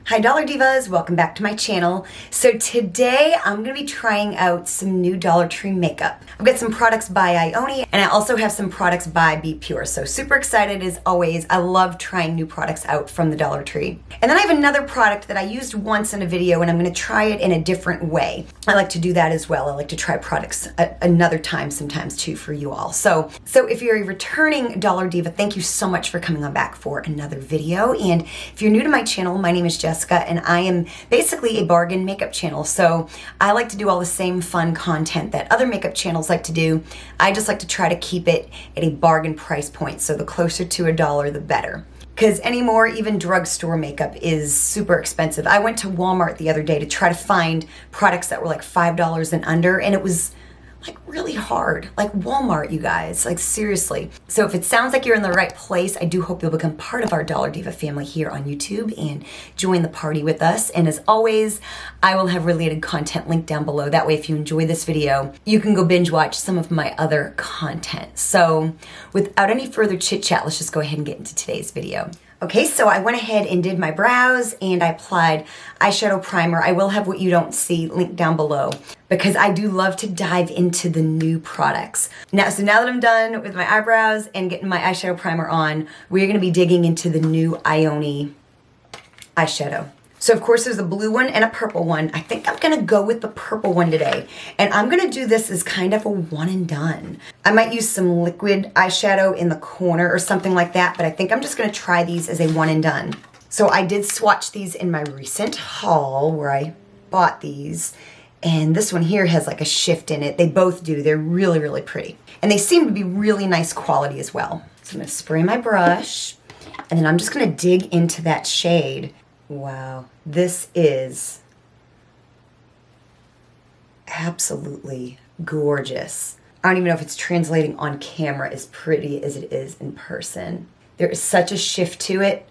Hi Dollar Divas, welcome back to my channel. So today I'm going to be trying out some new Dollar Tree makeup. I've got some products by IONI and I also have some products by BPure. So super excited as always. I love trying new products out from the Dollar Tree. And then I have another product that I used once in a video and I'm going to try it in a different way. I like to do that as well. I like to try products another time sometimes too for you all. So if you're a returning Dollar Diva, thank you so much for coming on back for another video. And if you're new to my channel, my name is Jessica and I am basically a bargain makeup channel. So I like to do all the same fun content that other makeup channels like to do. I just like to try to keep it at a bargain price point. So the closer to $1, the better. Because anymore, even drugstore makeup is super expensive. I went to Walmart the other day to try to find products that were like $5 and under, and it was like really hard. Like Walmart, you guys, like seriously. So if it sounds like you're in the right place, I do hope you'll become part of our Dollar Diva family here on YouTube and join the party with us. And as always, I will have related content linked down below. That way, if you enjoy this video, you can go binge watch some of my other content. So without any further chit chat, let's just go ahead and get into today's video. Okay, so I went ahead and did my brows and I applied eyeshadow primer. I will have what you don't see linked down below because I do love to dive into the new products. Now that I'm done with my eyebrows and getting my eyeshadow primer on, we're gonna be digging into the new IONI eyeshadow. So of course there's a blue one and a purple one. I think I'm gonna go with the purple one today. And I'm gonna do this as kind of a one and done. I might use some liquid eyeshadow in the corner or something like that, but I think I'm just gonna try these as a one and done. So I did swatch these in my recent haul where I bought these. And this one here has like a shift in it. They both do, they're really, really pretty. And they seem to be really nice quality as well. So I'm gonna spray my brush and then I'm just gonna dig into that shade. Wow, this is absolutely gorgeous. I don't even know if it's translating on camera as pretty as it is in person. There is such a shift to it.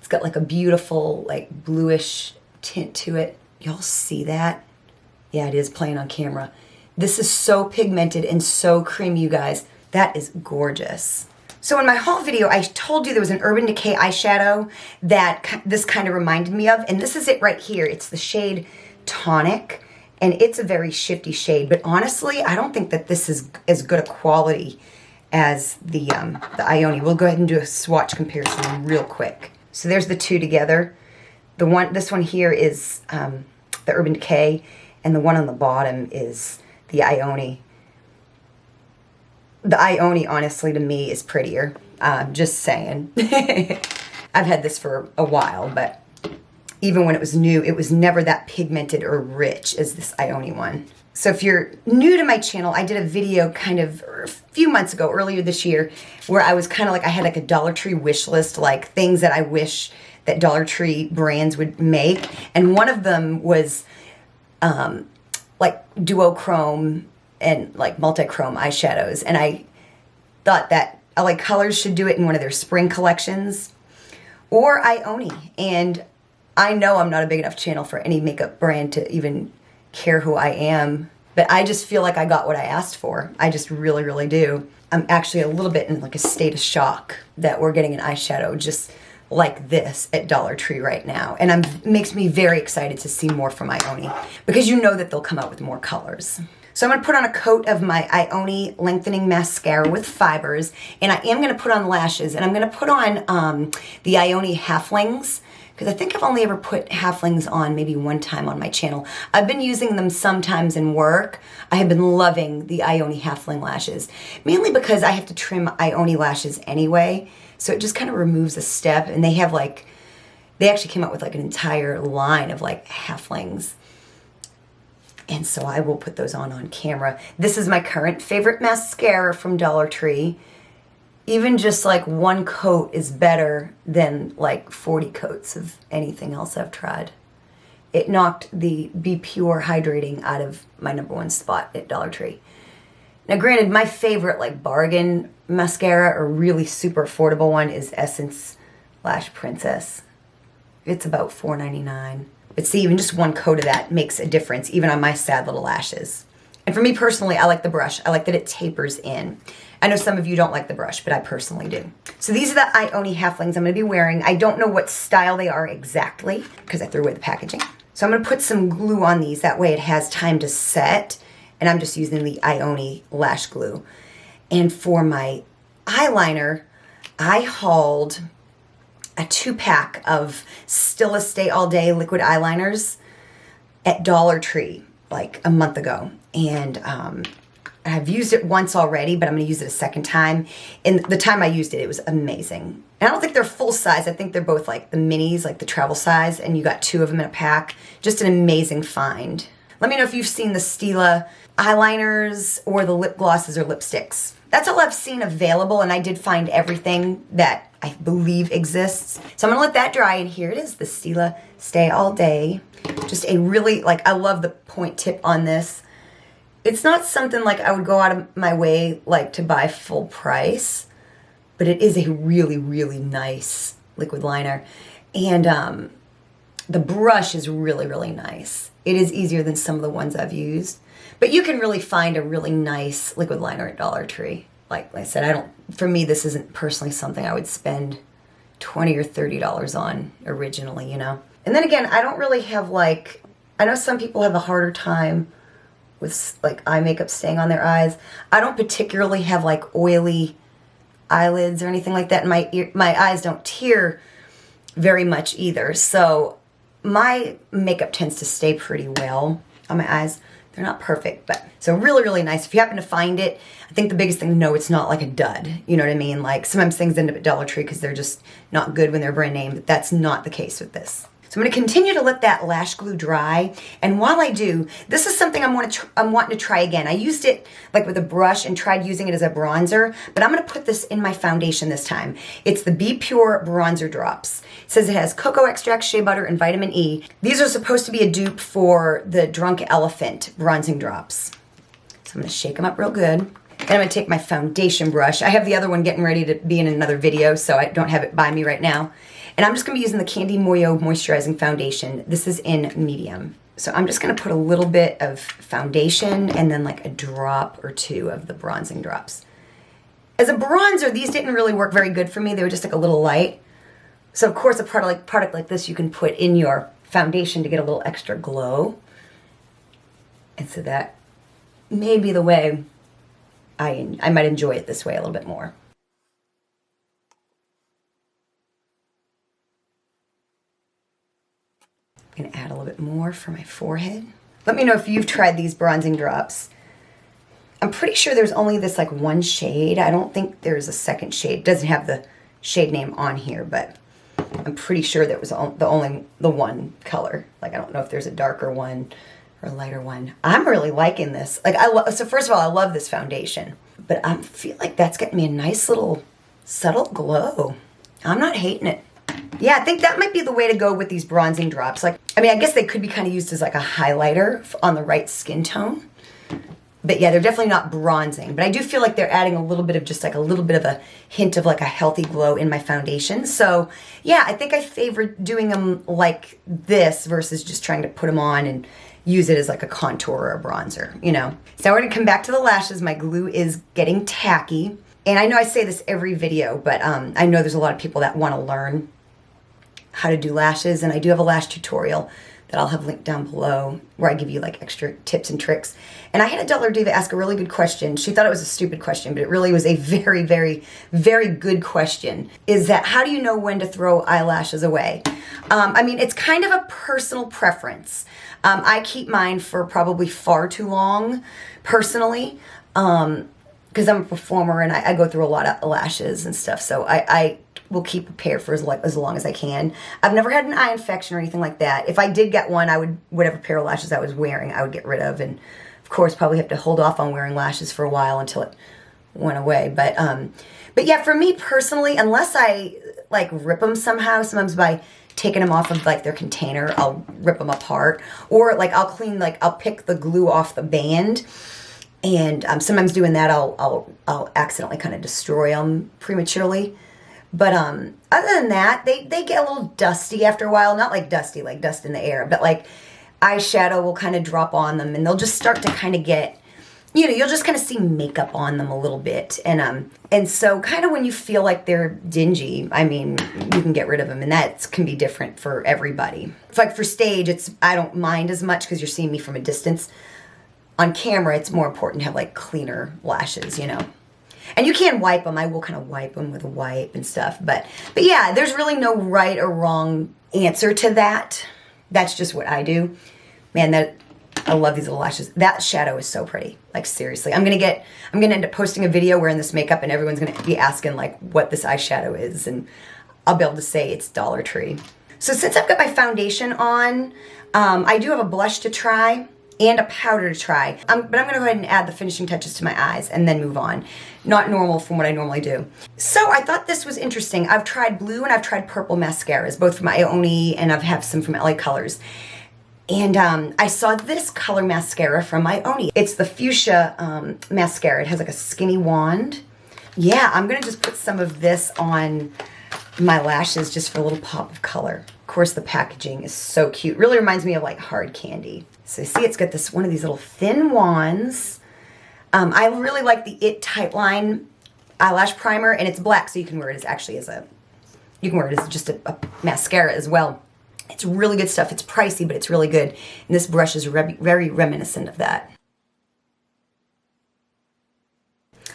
It's got like a beautiful like bluish tint to it. Y'all see that? Yeah, it is playing on camera. This is so pigmented and so creamy, you guys. That is gorgeous. So in my haul video, I told you there was an Urban Decay eyeshadow that this kind of reminded me of, and this is it right here. It's the shade Tonic, and it's a very shifty shade, but honestly, I don't think that this is as good a quality as the IONI. We'll go ahead and do a swatch comparison real quick. So there's the two together. This one here is the Urban Decay, and the one on the bottom is the IONI. The IONI, honestly, to me, is prettier. Just saying. I've had this for a while, but even when it was new, it was never that pigmented or rich as this IONI one. So if you're new to my channel, I did a video kind of a few months ago, earlier this year, where I was kind of like, I had like a Dollar Tree wish list, like things that I wish that Dollar Tree brands would make. And one of them was like duochrome and like multi-chrome eyeshadows, and I thought that LA Colors should do it in one of their spring collections, or IONI. And I know I'm not a big enough channel for any makeup brand to even care who I am, but I just feel like I got what I asked for. I just really, really do. I'm actually a little bit in like a state of shock that we're getting an eyeshadow just like this at Dollar Tree right now. And makes me very excited to see more from IONI because you know that they'll come out with more colors. So I'm going to put on a coat of my IONI Lengthening Mascara with fibers, and I am going to put on lashes, and I'm going to put on the IONI Half-lings, because I think I've only ever put Half-lings on maybe one time on my channel. I've been using them sometimes in work. I have been loving the IONI Half-ling lashes, mainly because I have to trim IONI lashes anyway, so it just kind of removes a step, and they have like, they actually came out with like an entire line of like Half-lings. And so I will put those on camera. This is my current favorite mascara from Dollar Tree. Even just like one coat is better than like 40 coats of anything else I've tried. It knocked the BPure Hydrating out of my #1 spot at Dollar Tree. Now granted, my favorite like bargain mascara or really super affordable one is Essence Lash Princess. It's about $4.99. But see, even just one coat of that makes a difference, even on my sad little lashes. And for me personally, I like the brush. I like that it tapers in. I know some of you don't like the brush, but I personally do. So these are the IONI Half-lings I'm gonna be wearing. I don't know what style they are exactly because I threw away the packaging. So I'm gonna put some glue on these, that way it has time to set. And I'm just using the IONI lash glue. And for my eyeliner, I hauled a 2-pack of Stila Stay All Day liquid eyeliners at Dollar Tree like a month ago. And I've used it once already, but I'm going to use it a second time. And the time I used it, it was amazing. And I don't think they're full size. I think they're both like the minis, like the travel size. And you got 2 of them in a pack. Just an amazing find. Let me know if you've seen the Stila eyeliners or the lip glosses or lipsticks. That's all I've seen available, and I did find everything that I believe exists. So I'm gonna let that dry, and here it is, the Stila Stay All Day. Just a really, like, I love the point tip on this. It's not something like I would go out of my way like to buy full price, but it is a really, really nice liquid liner. And the brush is really, really nice. It is easier than some of the ones I've used. But you can really find a really nice liquid liner at Dollar Tree. Like I said, for me, this isn't personally something I would spend $20 or $30 on originally, you know? And then again, I don't really have like, I know some people have a harder time with like eye makeup staying on their eyes. I don't particularly have like oily eyelids or anything like that. And my eyes don't tear very much either. So my makeup tends to stay pretty well on my eyes. They're not perfect, but so really, really nice. If you happen to find it, I think the biggest thing to know, it's not like a dud. You know what I mean? Like sometimes things end up at Dollar Tree because they're just not good when they're brand name, but that's not the case with this. So I'm going to continue to let that lash glue dry. And while I do, this is something I'm wanting to try again. I used it like with a brush and tried using it as a bronzer, but I'm going to put this in my foundation this time. It's the BPure bronzer drops. It says it has cocoa extract, shea butter, and vitamin E. These are supposed to be a dupe for the Drunk Elephant bronzing drops. So I'm going to shake them up real good. Then I'm going to take my foundation brush. I have the other one getting ready to be in another video, so I don't have it by me right now. And I'm just going to be using the Candy Moyo Moisturizing Foundation. This is in medium. So I'm just going to put a little bit of foundation and then like a drop or 2 of the bronzing drops. As a bronzer, these didn't really work very good for me. They were just like a little light. So of course a product like this you can put in your foundation to get a little extra glow. And so that may be the way I might enjoy it this way a little bit more. I'm going to add a little bit more for my forehead. Let me know if you've tried these bronzing drops. I'm pretty sure there's only this like one shade. I don't think there's a second shade. It doesn't have the shade name on here, but I'm pretty sure that was the one color. Like I don't know if there's a darker one or a lighter one. I'm really liking this. Like so first of all, I love this foundation, but I feel like that's getting me a nice little subtle glow. I'm not hating it. Yeah, I think that might be the way to go with these bronzing drops. Like, I mean, I guess they could be kind of used as like a highlighter on the right skin tone. But yeah, they're definitely not bronzing. But I do feel like they're adding a little bit of just like a little bit of a hint of like a healthy glow in my foundation. So yeah, I think I favor doing them like this versus just trying to put them on and use it as like a contour or a bronzer, you know. So we're gonna come back to the lashes. My glue is getting tacky. And I know I say this every video, but I know there's a lot of people that want to learn how to do lashes, and I do have a lash tutorial that I'll have linked down below where I give you like extra tips and tricks. And I had a Dollar Diva ask a really good question. She thought it was a stupid question, but it really was a very, very, very good question. Is that how do you know when to throw eyelashes away? I mean, it's kind of a personal preference. I keep mine for probably far too long, personally, because I'm a performer and I go through a lot of lashes and stuff. So I will keep a pair for as long as I can. I've never had an eye infection or anything like that. If I did get one, whatever pair of lashes I was wearing, I would get rid of. And of course, probably have to hold off on wearing lashes for a while until it went away. But yeah, for me personally, unless I like rip them somehow, sometimes by taking them off of like their container, I'll rip them apart. Or like I'll pick the glue off the band. And sometimes doing that, I'll accidentally kind of destroy them prematurely. But other than that, they get a little dusty after a while. Not like dusty, like dust in the air, but like eyeshadow will kind of drop on them, and they'll just start to kind of get you know, you'll just kind of see makeup on them a little bit. And so kind of when you feel like they're dingy, I mean, you can get rid of them, and that can be different for everybody. It's like for stage, I don't mind as much because you're seeing me from a distance. On camera, it's more important to have like cleaner lashes, you know. And you can wipe them. I will kind of wipe them with a wipe and stuff. But yeah, there's really no right or wrong answer to that. That's just what I do. Man, I love these little lashes. That shadow is so pretty. Like seriously. I'm gonna end up posting a video wearing this makeup and everyone's gonna be asking like what this eyeshadow is, and I'll be able to say it's Dollar Tree. So since I've got my foundation on, I do have a blush to try and a powder to try. But I'm gonna go ahead and add the finishing touches to my eyes and then move on. Not normal from what I normally do. So I thought this was interesting. I've tried blue and I've tried purple mascaras, both from IONI and I've have some from LA Colors. And I saw this color mascara from IONI. It's the fuchsia mascara. It has like a skinny wand. Yeah, I'm gonna just put some of this on my lashes just for a little pop of color. Of course, the packaging is so cute. Really reminds me of like hard candy. So see, it's got this one of these little thin wands. I really like the It Tightline eyelash primer, and it's black, so you can wear it as you can wear it as just a mascara as well. It's really good stuff. It's pricey, but it's really good. And this brush is very reminiscent of that.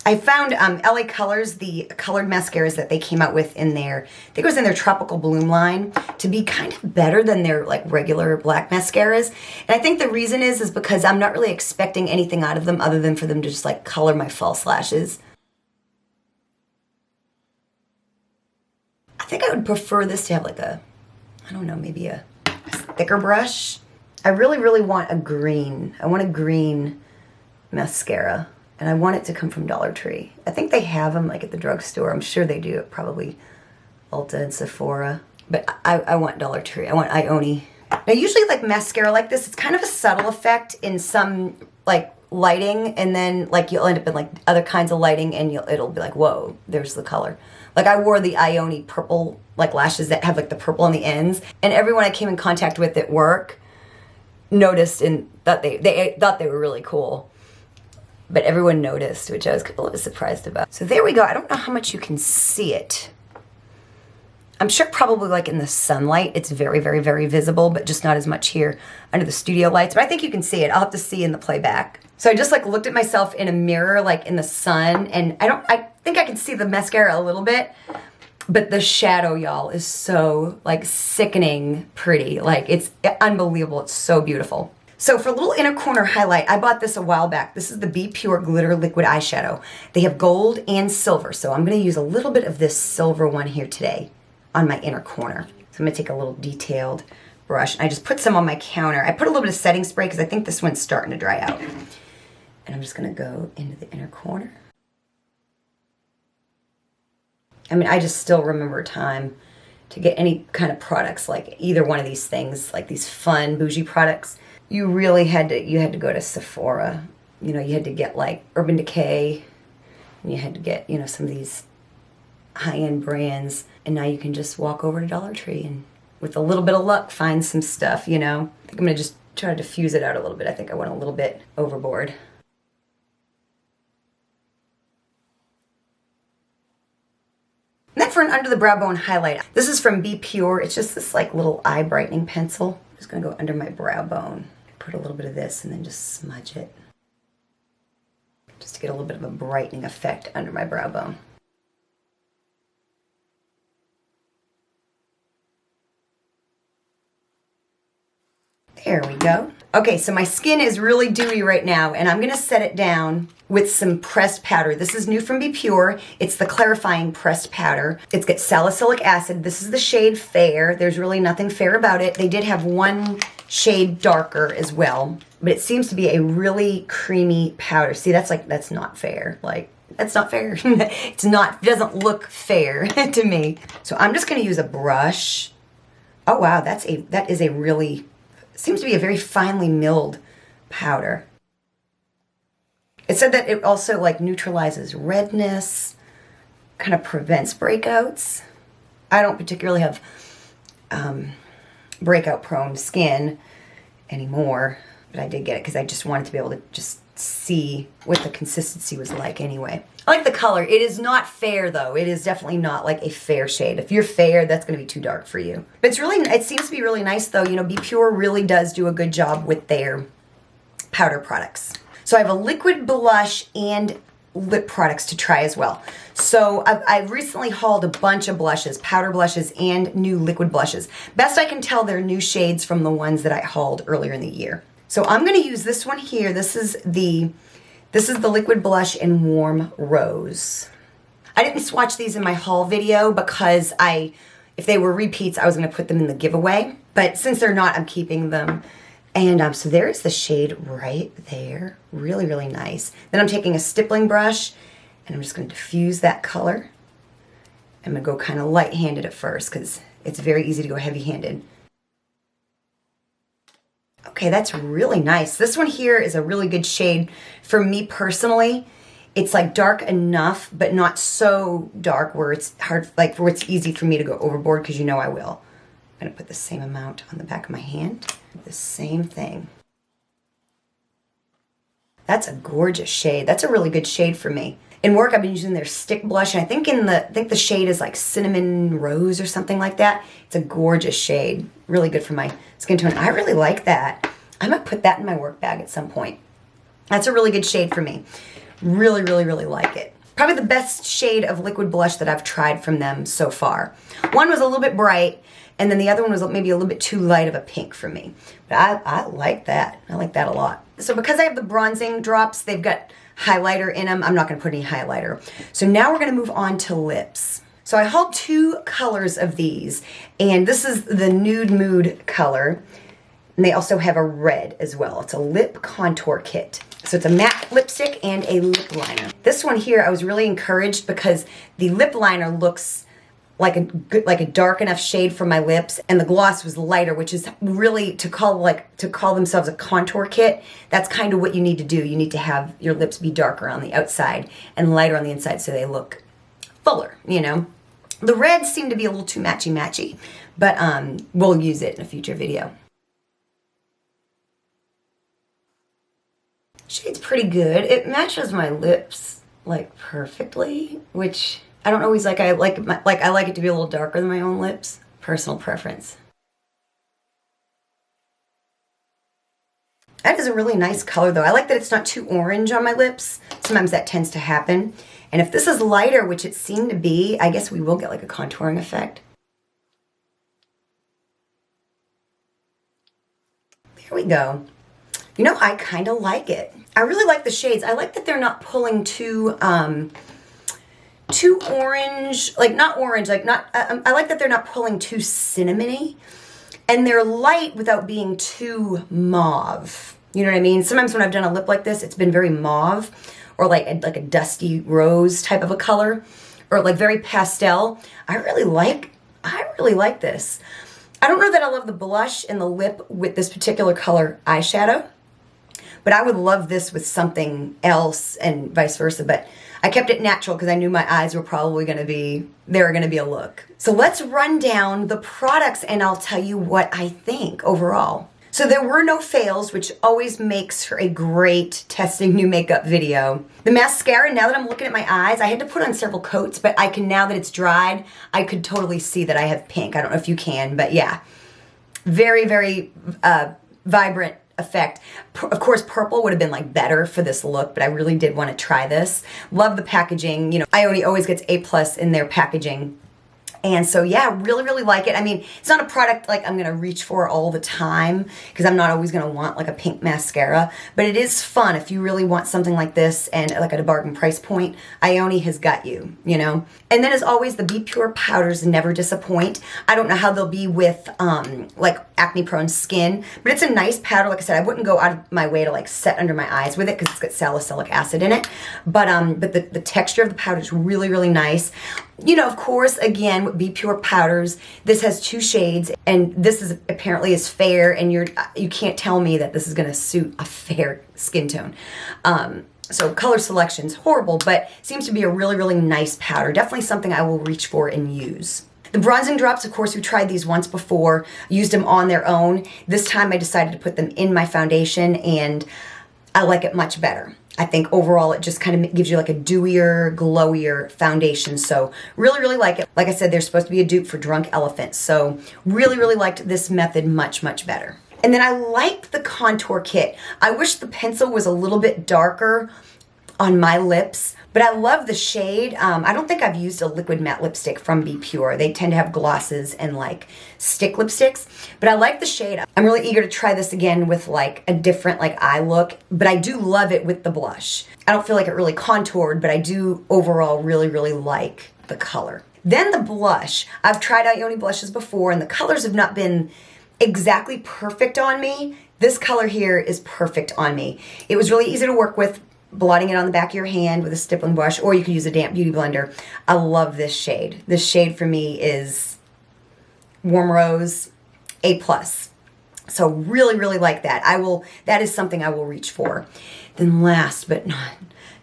I found LA Colors, the colored mascaras that they came out with in their, I think it was in their Tropical Bloom line, to be kind of better than their like regular black mascaras. And I think the reason is because I'm not really expecting anything out of them other than for them to just like color my false lashes. I think I would prefer this to have like a, I don't know, maybe a thicker brush. I really want a green. I want a green mascara. And I want it to come from Dollar Tree. I think they have them like at the drugstore. I'm sure they do at probably Ulta and Sephora. But I want Dollar Tree. I want IONI. Now usually like mascara like this, it's kind of a subtle effect in some like lighting, and then like you'll end up in like other kinds of lighting and it'll be like, whoa, there's the color. Like I wore the IONI purple like lashes that have like the purple on the ends, and everyone I came in contact with at work noticed and thought they thought they were really cool. But everyone noticed, which I was a little bit surprised about. So there we go. I don't know how much you can see it. I'm sure probably like in the sunlight, it's very visible, but just not as much here under the studio lights. But I think you can see it. I'll have to see in the playback. So I just like looked at myself in a mirror, like in the sun, and I think I can see the mascara a little bit, but the shadow, y'all, is so like sickening pretty. Like it's unbelievable. It's so beautiful. So for a little inner corner highlight, I bought this a while back. This is the BPure Glitter Liquid Eyeshadow. They have gold and silver, so I'm gonna use a little bit of this silver one here today on my inner corner. So I'm gonna take a little detailed brush. I just put some on my counter. I put a little bit of setting spray because I think this one's starting to dry out. And I'm just gonna go into the inner corner. I mean, I just still remember a time to get any kind of products, like either one of these things, like these fun bougie products. You really had to go to Sephora. You know, you had to get like Urban Decay, and you had to get, you know, some of these high-end brands, and now you can just walk over to Dollar Tree and with a little bit of luck find some stuff, you know. I think I'm gonna just try to diffuse it out a little bit. I think I went a little bit overboard. And then for an under the brow bone highlight, this is from BPure. It's just this like little eye brightening pencil. I'm just gonna go under my brow bone. Put a little bit of this and then just smudge it. Just to get a little bit of a brightening effect under my brow bone. There we go. Okay, so my skin is really dewy right now, and I'm gonna set it down with some pressed powder. This is new from BPure. It's the clarifying pressed powder. It's got salicylic acid. This is the shade Fair. There's really nothing fair about it. They did have one shade darker as well, but it seems to be a really creamy powder. See, that's not fair. Like, that's not fair. It doesn't look fair to me. So I'm just gonna use a brush. Oh wow, that is a really, seems to be a very finely milled powder. It said that it also like neutralizes redness, kind of prevents breakouts. I don't particularly have breakout prone skin anymore, but I did get it because I just wanted to be able to just see what the consistency was like anyway. I like the color. It is not fair though. It is definitely not like a fair shade. If you're fair, that's gonna be too dark for you. But it seems to be really nice though. You know, BPure really does do a good job with their powder products. So I have a liquid blush and lip products to try as well. So I've recently hauled a bunch of blushes, powder blushes and new liquid blushes. Best I can tell, they're new shades from the ones that I hauled earlier in the year. So I'm gonna use this one here. This is the liquid blush in Warm Rose. I didn't swatch these in my haul video because if they were repeats, I was gonna put them in the giveaway. But since they're not, I'm keeping them. And so there's the shade right there. Really, really nice. Then I'm taking a stippling brush and I'm just gonna diffuse that color. I'm gonna go kind of light-handed at first because it's very easy to go heavy-handed. Okay, that's really nice. This one here is a really good shade for me personally. It's like dark enough, but not so dark where it's hard, like where it's easy for me to go overboard, because you know I will. I'm gonna put the same amount on the back of my hand. The same thing. That's a gorgeous shade. That's a really good shade for me. In work, I've been using their stick blush, and I think the shade is like Cinnamon Rose or something like that. It's a gorgeous shade. Really good for my skin tone. I really like that. I might put that in my work bag at some point. That's a really good shade for me. Really, really, really like it. Probably the best shade of liquid blush that I've tried from them so far. One was a little bit bright, and then the other one was maybe a little bit too light of a pink for me. But I like that. I like that a lot. So because I have the bronzing drops, they've got highlighter in them. I'm not going to put any highlighter. So now we're going to move on to lips. So I hauled 2 colors of these, and this is the Nude Mood color. And they also have a red as well. It's a lip contour kit. So it's a matte lipstick and a lip liner. This one here, I was really encouraged because the lip liner looks like a dark enough shade for my lips, and the gloss was lighter, which is really to call themselves a contour kit. That's kind of what you need to do. You need to have your lips be darker on the outside and lighter on the inside so they look fuller, you know. The reds seem to be a little too matchy-matchy, but we'll use it in a future video. Shade's pretty good. It matches my lips like perfectly, which I don't always like. I like it to be a little darker than my own lips. Personal preference. That is a really nice color though. I like that it's not too orange on my lips. Sometimes that tends to happen. And if this is lighter, which it seemed to be, I guess we will get like a contouring effect. There we go. You know, I kind of like it. I really like the shades. I like that they're not pulling too orange, like not orange, like not, I like that they're not pulling too cinnamony, and they're light without being too mauve. You know what I mean? Sometimes when I've done a lip like this, it's been very mauve, or like a dusty rose type of a color, or like very pastel. I really like this. I don't know that I love the blush and the lip with this particular color eyeshadow, but I would love this with something else and vice versa. But I kept it natural because I knew my eyes were probably going to be, they were going to be a look. So let's run down the products and I'll tell you what I think overall. So there were no fails, which always makes for a great testing new makeup video. The mascara, now that I'm looking at my eyes, I had to put on several coats, but I can, now that it's dried, I could totally see that I have pink. I don't know if you can, but yeah. Very, very vibrant effect. Of course, purple would have been like better for this look, but I really did want to try this. Love the packaging. You know, IONI always gets A+ in their packaging. And so yeah, really, really like it. I mean, it's not a product like I'm gonna reach for all the time because I'm not always gonna want like a pink mascara, but it is fun if you really want something like this and like at a bargain price point. IONI has got you, you know? And then as always, the BPure powders never disappoint. I don't know how they'll be with like acne prone skin, but it's a nice powder. Like I said, I wouldn't go out of my way to like set under my eyes with it because it's got salicylic acid in it. But the texture of the powder is really, really nice. You know, of course, again, with BPure powders, this has 2 shades, and this is apparently is fair, and you can't tell me that this is gonna suit a fair skin tone. So color selection's horrible, but seems to be a really, really nice powder. Definitely something I will reach for and use. The bronzing drops, of course, we tried these once before, used them on their own. This time I decided to put them in my foundation, and I like it much better. I think overall it just kind of gives you like a dewier, glowier foundation. So really, really like it. Like I said, they're supposed to be a dupe for Drunk Elephant. So really, really liked this method much, much better. And then I like the contour kit. I wish the pencil was a little bit darker on my lips, but I love the shade. I don't think I've used a liquid matte lipstick from BPure. They tend to have glosses and like stick lipsticks, but I like the shade. I'm really eager to try this again with like a different like eye look, but I do love it with the blush. I don't feel like it really contoured, but I do overall really, really like the color. Then the blush. I've tried IONI blushes before and the colors have not been exactly perfect on me. This color here is perfect on me. It was really easy to work with, blotting it on the back of your hand with a stippling brush, or you could use a damp beauty blender. I love this shade. This shade for me is Warm Rose A+. So really, really like that. That is something I will reach for. Then last but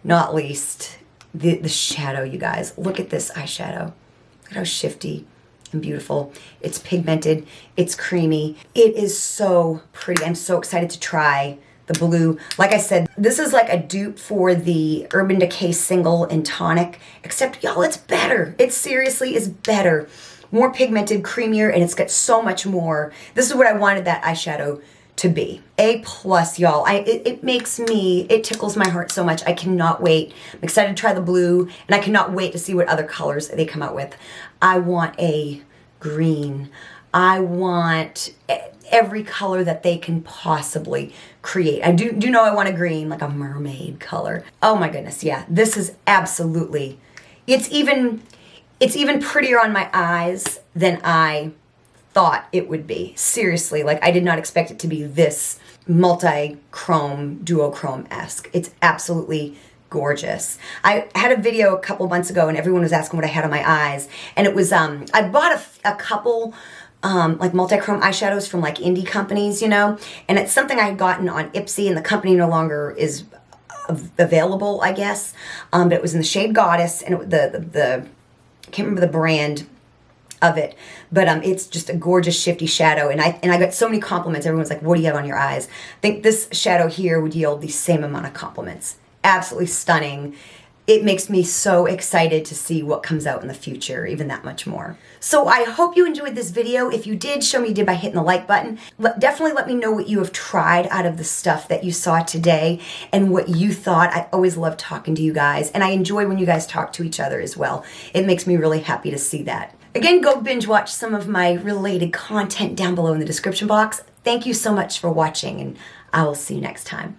not least, the shadow, you guys. Look at this eyeshadow. Look at how shifty and beautiful. It's pigmented, it's creamy. It is so pretty. I'm so excited to try the blue. Like I said, this is like a dupe for the Urban Decay Single and Tonic, except y'all, it's better. It seriously is better. More pigmented, creamier, and it's got so much more. This is what I wanted that eyeshadow to be. A+, y'all. It tickles my heart so much. I cannot wait. I'm excited to try the blue, and I cannot wait to see what other colors they come out with. I want a green. I want every color that they can possibly create. I do know I want a green, like a mermaid color. Oh my goodness, yeah. This is absolutely, it's even prettier on my eyes than I thought it would be. Seriously, like I did not expect it to be this multi-chrome, duochrome-esque. It's absolutely gorgeous. I had a video a couple months ago and everyone was asking what I had on my eyes, and it was, I bought a couple like multi-chrome eyeshadows from like indie companies, you know, and it's something I had gotten on Ipsy and the company no longer is available, I guess, but it was in the shade Goddess, and I can't remember the brand of it, but it's just a gorgeous shifty shadow, and I got so many compliments. Everyone's like, what do you have on your eyes? I think this shadow here would yield the same amount of compliments. Absolutely stunning. It makes me so excited to see what comes out in the future, even that much more. So I hope you enjoyed this video. If you did, show me you did by hitting the like button. Definitely let me know what you have tried out of the stuff that you saw today and what you thought. I always love talking to you guys, and I enjoy when you guys talk to each other as well. It makes me really happy to see that. Again, go binge watch some of my related content down below in the description box. Thank you so much for watching, and I will see you next time.